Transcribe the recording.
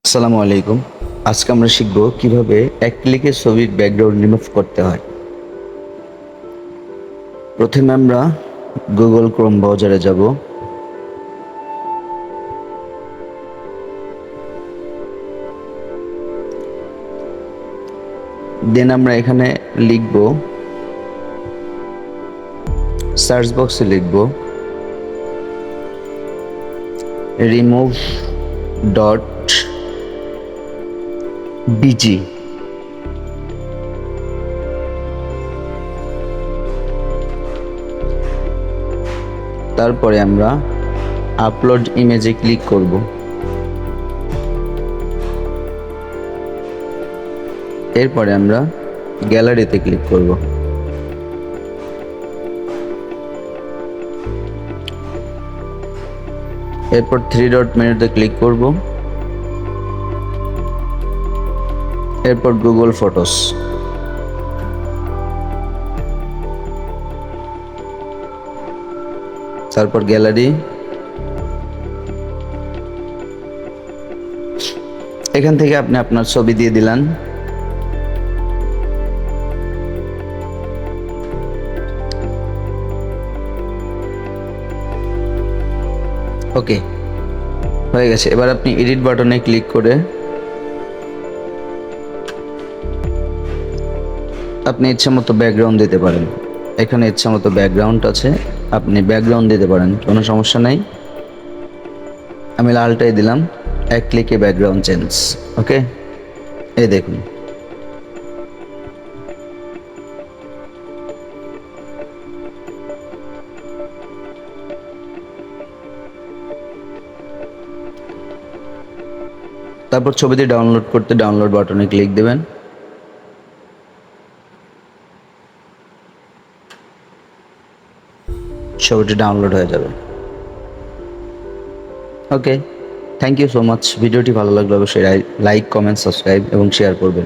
আসসালামু আলাইকুম। আজকে আমরা শিখব কিভাবে এক ক্লিকে ছবির ব্যাকগ্রাউন্ড রিমুভ করতে হয়। প্রথমে আমরা গুগল ক্রোম ব্রাউজারে যাব। দেন আমরা এখানে লিখব, সার্চ বক্সে লিখব রিমুভ ডট বিজি। তারপরে আমরা আপলোড ইমেজে ক্লিক করব। এরপরে আমরা গ্যালারিতে ক্লিক করব। এরপর থ্রি ডট মেনুতে ক্লিক করব। এরপর গুগল ফটোস, তারপর গ্যালারি। এখান থেকে আপনি আপনার ছবি দিয়ে দিলেন। ওকে, হয়ে গেছে। এবার আপনি এডিট বাটনে ক্লিক করে আপনি ইচ্ছা মতো ব্যাকগ্রাউন্ড দিতে পারেন। এখানে ইচ্ছা মতো ব্যাকগ্রাউন্ড আছে, আপনি ব্যাকগ্রাউন্ড দিতে পারেন, কোনো সমস্যা নাই। আমি লালটাই দিলাম, এক ক্লিকে ব্যাকগ্রাউন্ড চেঞ্জ। ওকে, এই দেখুন। তারপর ছবিটি ডাউনলোড করতে ডাউনলোড বাটনে ক্লিক দেবেন। ছবিটি ডাউনলোড হয়ে যাবে। ওকে, থ্যাংক ইউ সো মাচ। ভিডিওটি ভালো লাগলে অবশ্যই লাইক, কমেন্ট, সাবস্ক্রাইব এবং শেয়ার করবেন।